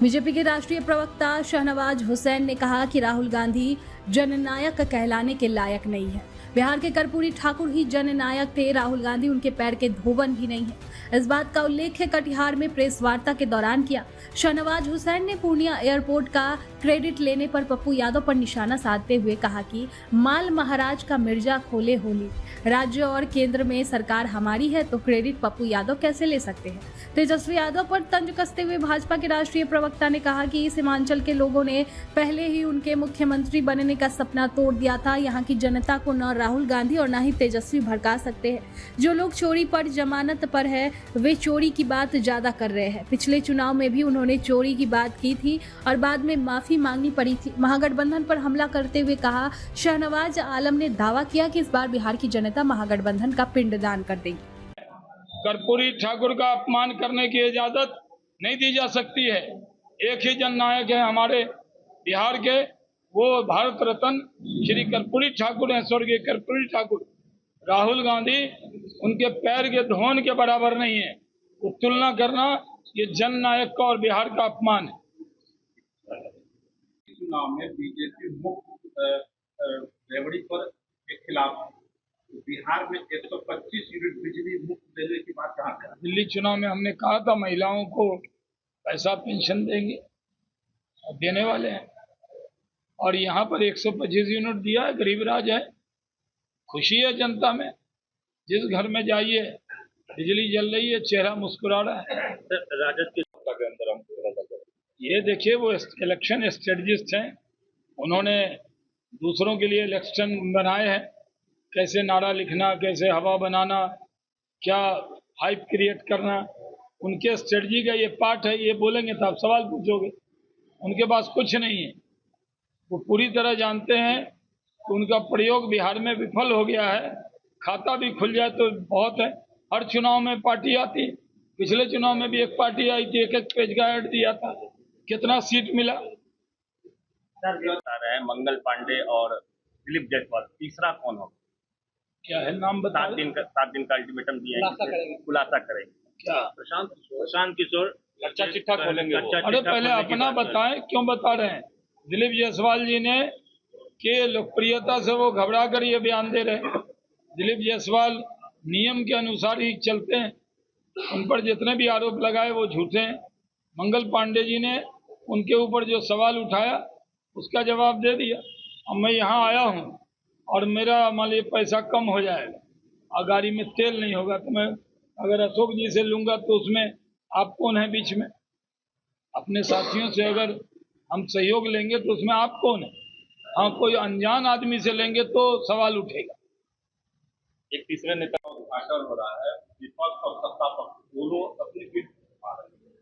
BJP के राष्ट्रीय प्रवक्ता शाहनवाज हुसैन ने कहा कि राहुल गांधी जननायक कहलाने के लायक नहीं है। बिहार के कर्पूरी ठाकुर ही जननायक थे, राहुल गांधी उनके पैर के धोबन भी नहीं है। इस बात का उल्लेख है कटिहार में प्रेस वार्ता के दौरान किया। शाहनवाज हुसैन ने पूर्णिया एयरपोर्ट का क्रेडिट लेने पर पप्पू यादव पर निशाना साधते हुए कहा कि माल महाराज का मिर्जा खोले होली, राज्य और केंद्र में सरकार हमारी है तो क्रेडिट पप्पू यादव कैसे ले सकते हैं। तेजस्वी यादव पर तंज कसते हुए भाजपा के राष्ट्रीय प्रवक्ता ने कहा कि सीमांचल के लोगों ने पहले ही उनके मुख्यमंत्री बनने का सपना तोड़ दिया था। यहाँ की जनता को न राहुल गांधी और न ही तेजस्वी भड़का सकते हैं। जो लोग चोरी पर जमानत पर है वे चोरी की बात ज्यादा कर रहे हैं। पिछले चुनाव में भी उन्होंने चोरी की बात की थी और बाद में माफी मांगनी पड़ी थी। महागठबंधन पर हमला करते हुए कहा, शाहनवाज आलम ने दावा किया कि इस बार बिहार की जनता महागठबंधन का पिंडदान कर देगी। कर्पूरी ठाकुर का अपमान करने की इजाजत नहीं दी जा सकती है। एक ही जननायक है हमारे बिहार के, वो भारत रत्न श्री कर्पूरी ठाकुर हैं, स्वर्गीय कर्पूरी ठाकुर। राहुल गांधी उनके पैर के धोन के बराबर नहीं है। वो तुलना करना ये जननायक का और बिहार का अपमान है। चुनाव में बीजेपी मुफ्त रेवड़ी पर के खिलाफ बिहार में 125 यूनिट बिजली मुफ्त देने की बात कहा गया। दिल्ली चुनाव में हमने कहा था महिलाओं को पैसा पेंशन देंगे और देने वाले हैं, और यहाँ पर 125 यूनिट दिया है। गरीब राज है, खुशी है जनता में। जिस घर में जाइए बिजली जल रही है, चेहरा मुस्कुरा रहा है। राजद के अंदर हम ये देखिए, वो इलेक्शन स्ट्रेटजिस्ट हैं, उन्होंने दूसरों के लिए इलेक्शन बनाए हैं। कैसे नारा लिखना, कैसे हवा बनाना, क्या हाइप क्रिएट करना, उनके स्ट्रेटजी का ये पार्ट है। ये बोलेंगे तो आप सवाल पूछोगे, उनके पास कुछ नहीं है। वो पूरी तरह जानते हैं कि उनका प्रयोग बिहार में विफल हो गया है। खाता भी खुल जाए तो बहुत है। हर चुनाव में पार्टी आती, पिछले चुनाव में भी एक पार्टी आई थी, एक पेज का ऐड दिया था, कितना सीट मिला। सर है मंगल पांडे और दिलीप जायसवाल, तीसरा कौन होगा? क्या है नाम बता? 7 दिन का अल्टीमेटम दिया है, खुलासा करेंगे। क्या प्रशांत किशोर कच्चा चिट्ठा खोलेंगे। अरे पहले अपना बताएं, क्यों बता रहे हैं? दिलीप जायसवाल जी ने के लोकप्रियता से वो घबरा कर ये बयान दे रहे हैं। दिलीप जायसवाल नियम के अनुसार ही चलते हैं, उन पर जितने भी आरोप लगाए वो झूठे हैं। मंगल पांडे जी ने उनके ऊपर जो सवाल उठाया उसका जवाब दे दिया। अब मैं यहाँ आया हूँ और मेरा मान लीजिए पैसा कम हो जाएगा और गाड़ी में तेल नहीं होगा, तो मैं अगर अशोक जी से लूंगा तो उसमें आप कौन है बीच में? अपने साथियों से अगर हम सहयोग लेंगे तो उसमें आप कौन है? हाँ, कोई अनजान आदमी से लेंगे तो सवाल उठेगा। एक तीसरे नेता का उद्घाटन हो रहा है, विपक्ष और सत्ता पक्ष दोनों अपनी पीठ दिखा रहे हैं।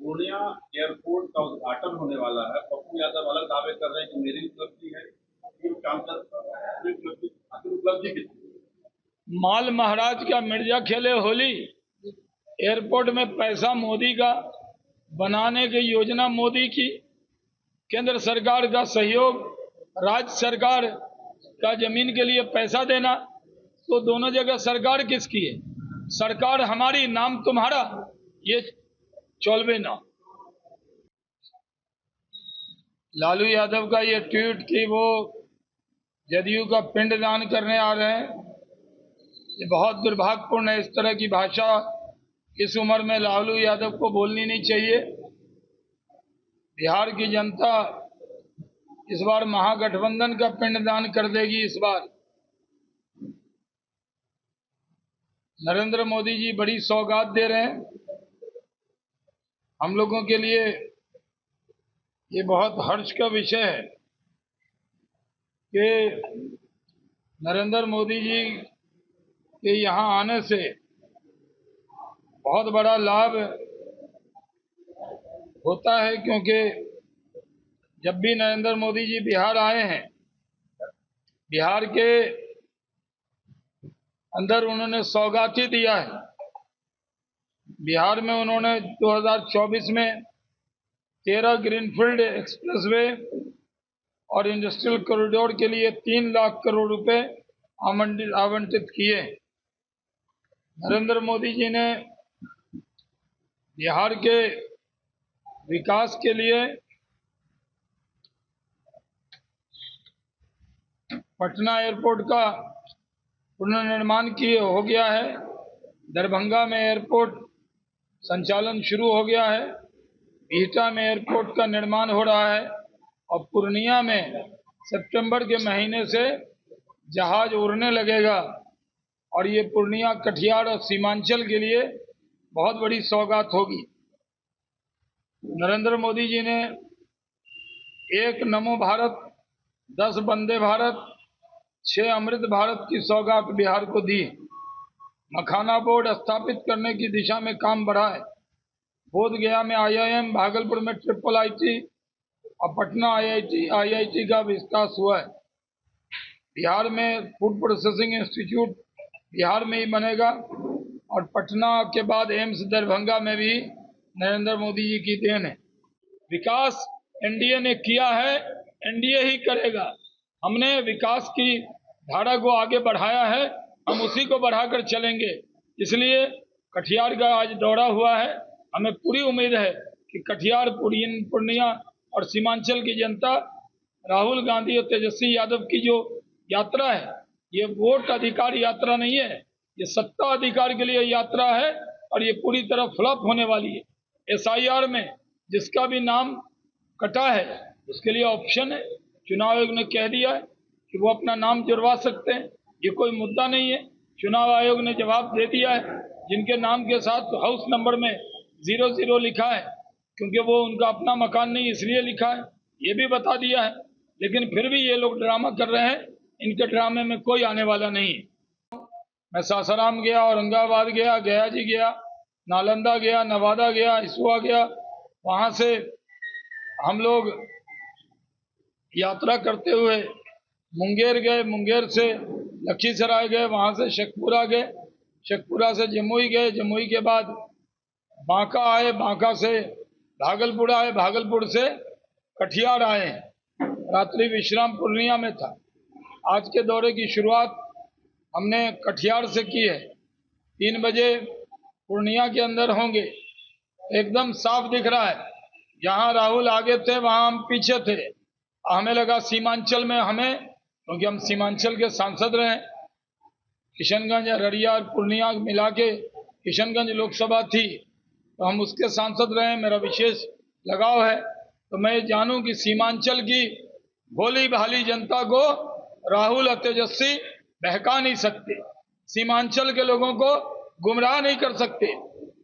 पूर्णिया एयरपोर्ट का उद्घाटन होने वाला है। पप्पू यादव अलग दावे कर रहे हैं कि मेरी उपलब्धि है, उपलब्धि कितनी? माल महाराज का मिर्जा खेले होली। एयरपोर्ट में पैसा मोदी का, बनाने की योजना मोदी की, केंद्र सरकार का सहयोग, राज्य सरकार का जमीन के लिए पैसा देना, तो दोनों जगह सरकार किसकी है? सरकार हमारी, नाम तुम्हारा, ये चौलवे ना। लालू यादव का ये ट्वीट कि वो जदयू का पिंडदान करने आ रहे हैं, ये बहुत दुर्भाग्यपूर्ण है। इस तरह की भाषा इस उम्र में लालू यादव को बोलनी नहीं चाहिए। बिहार की जनता इस बार महागठबंधन का पिंडदान कर देगी। इस बार नरेंद्र मोदी जी बड़ी सौगात दे रहे हैं हम लोगों के लिए। ये बहुत हर्ष का विषय है कि नरेंद्र मोदी जी के यहाँ आने से बहुत बड़ा लाभ होता है, क्योंकि जब भी नरेंद्र मोदी जी बिहार आए हैं, बिहार के अंदर उन्होंने सौगात ही दिया है। बिहार में उन्होंने 2024 में 13 ग्रीनफील्ड एक्सप्रेसवे और इंडस्ट्रियल कॉरिडोर के लिए 3 लाख करोड़ रुपए आवंटित किए। नरेंद्र मोदी जी ने बिहार के विकास के लिए पटना एयरपोर्ट का पुनर्निर्माण हो गया है। दरभंगा में एयरपोर्ट संचालन शुरू हो गया है। बिहटा में एयरपोर्ट का निर्माण हो रहा है और पूर्णिया में सितंबर के महीने से जहाज उड़ने लगेगा और ये पूर्णिया, कटिहार और सीमांचल के लिए बहुत बड़ी सौगात होगी। नरेंद्र मोदी जी ने 1 नमो भारत, 10 वंदे भारत, 6 अमृत भारत की सौगात बिहार को दी। मखाना बोर्ड स्थापित करने की दिशा में काम बढ़ा है। बोधगया में IIM, भागलपुर में IIIT और पटना IIT का विकास हुआ है। बिहार में फूड प्रोसेसिंग इंस्टीट्यूट बिहार में ही बनेगा और पटना के बाद एम्स दरभंगा में भी नरेंद्र मोदी जी की देन है। विकास एनडीए ने किया है, एनडीए ही करेगा। हमने विकास की धारा को आगे बढ़ाया है, हम उसी को बढ़ाकर चलेंगे। इसलिए कटिहार का आज दौरा हुआ है। हमें पूरी उम्मीद है कि कटिहार, पूर्णिया और सीमांचल की जनता राहुल गांधी और तेजस्वी यादव की जो यात्रा है, ये वोट अधिकार यात्रा नहीं है, ये सत्ता अधिकार के लिए यात्रा है और ये पूरी तरह फ्लॉप होने वाली है। SIR में जिसका भी नाम कटा है उसके लिए ऑप्शन है। चुनाव आयोग ने कह दिया है कि वो अपना नाम जुड़वा सकते हैं, ये कोई मुद्दा नहीं है। चुनाव आयोग ने जवाब दे दिया है। जिनके नाम के साथ हाउस नंबर में 00 लिखा है, क्योंकि वो उनका अपना मकान नहीं इसलिए लिखा है, ये भी बता दिया है। लेकिन फिर भी ये लोग ड्रामा कर रहे हैं, इनके ड्रामे में कोई आने वाला नहीं है। मैं सासाराम गया, औरंगाबाद गया, गया जी गया, नालंदा गया, नवादा गया, इसुआ गया। वहाँ से हम लोग यात्रा करते हुए मुंगेर गए, मुंगेर से लखीसराय गए, वहाँ से शेखपुरा गए, शेखपुरा से जमुई गए, जमुई के बाद बांका आए, बांका से भागलपुर आए, भागलपुर से कटिहार आए। रात्रि विश्राम पूर्णिया में था। आज के दौरे की शुरुआत हमने कटिहार से की है। 3 बजे पूर्णिया के अंदर होंगे। एकदम साफ दिख रहा है, जहां राहुल आगे थे वहां हम पीछे थे। हमें लगा सीमांचल में हमें, क्योंकि हम सीमांचल के सांसद रहे, किशनगंज, अररिया और पूर्णिया मिला के किशनगंज लोकसभा थी, तो हम उसके सांसद रहे, मेरा विशेष लगाव है। तो मैं जानूं कि सीमांचल की भोली भाली जनता को राहुल और तेजस्वी बहका नहीं सकते, सीमांचल के लोगों को गुमराह नहीं कर सकते।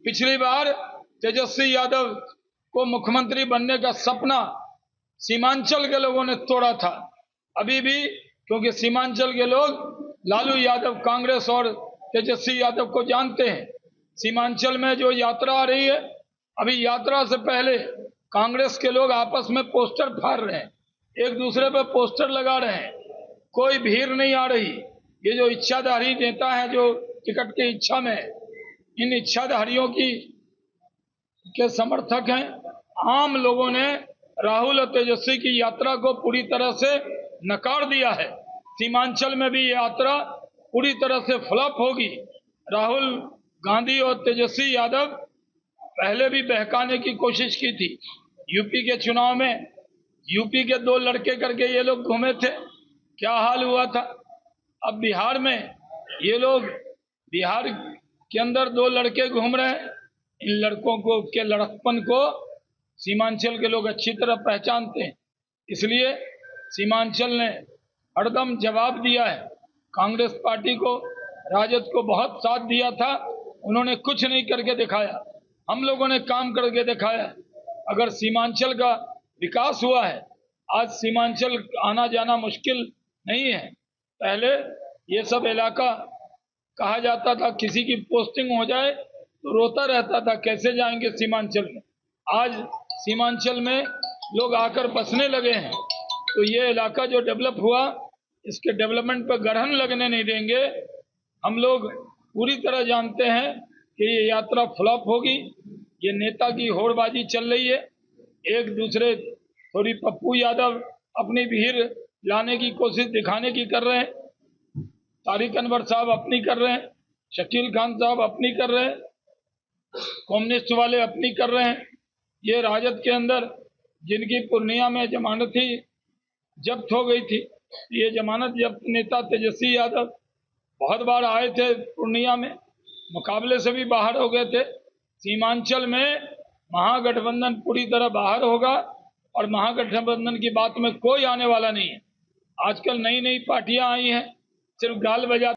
पिछली बार तेजस्वी यादव को मुख्यमंत्री बनने का सपना सीमांचल के लोगों ने तोड़ा था। अभी भी, क्योंकि सीमांचल के लोग लालू यादव, कांग्रेस और तेजस्वी यादव को जानते हैं। सीमांचल में जो यात्रा आ रही है, अभी यात्रा से पहले कांग्रेस के लोग आपस में पोस्टर फाड़ रहे हैं, एक दूसरे पर पोस्टर लगा रहे हैं। कोई भीड़ नहीं आ रही। ये जो इच्छाधारी नेता है, जो टिकट की इच्छा में, इन इच्छाधारियों के समर्थक हैं। आम लोगों ने राहुल और तेजस्वी की यात्रा को पूरी तरह से नकार दिया है। सीमांचल में भी यात्रा पूरी तरह से फ्लॉप होगी। राहुल गांधी और तेजस्वी यादव पहले भी बहकाने की कोशिश की थी। यूपी के चुनाव में यूपी के 2 लड़के करके ये लोग घूमे थे, क्या हाल हुआ था। अब बिहार में ये लोग, बिहार के अंदर 2 लड़के घूम रहे हैं। इन लड़कों को के लड़कपन को सीमांचल के लोग अच्छी तरह पहचानते हैं। इसलिए सीमांचल ने हरदम जवाब दिया है। कांग्रेस पार्टी को, राजद को बहुत साथ दिया था, उन्होंने कुछ नहीं करके दिखाया। हम लोगों ने काम करके दिखाया। अगर सीमांचल का विकास हुआ है, आज सीमांचल आना जाना मुश्किल नहीं है। पहले ये सब इलाका कहा जाता था, किसी की पोस्टिंग हो जाए तो रोता रहता था, कैसे जाएंगे सीमांचल में। आज सीमांचल में लोग आकर बसने लगे हैं, तो ये इलाका जो डेवलप हुआ, इसके डेवलपमेंट पर ग्रहण लगने नहीं देंगे। हम लोग पूरी तरह जानते हैं कि ये यात्रा फ्लॉप होगी। ये नेता की होड़बाजी चल रही है। एक दूसरे, थोड़ी पप्पू यादव अपनी भीड़ लाने की कोशिश दिखाने की कर रहे हैं, तारिक अनवर साहब अपनी कर रहे हैं, शकील खान साहब अपनी कर रहे हैं, कम्युनिस्ट वाले अपनी कर रहे हैं। ये राजद के अंदर जिनकी पूर्णिया में जमानत थी जब्त हो गई थी। ये जमानत जब्त नेता तेजस्वी यादव बहुत बार आए थे पूर्णिया में, मुकाबले से भी बाहर हो गए थे। सीमांचल में महागठबंधन पूरी तरह बाहर होगा और महागठबंधन की बात में कोई आने वाला नहीं है। आजकल नई नई पार्टियां आई हैं, सिर्फ गाल बजा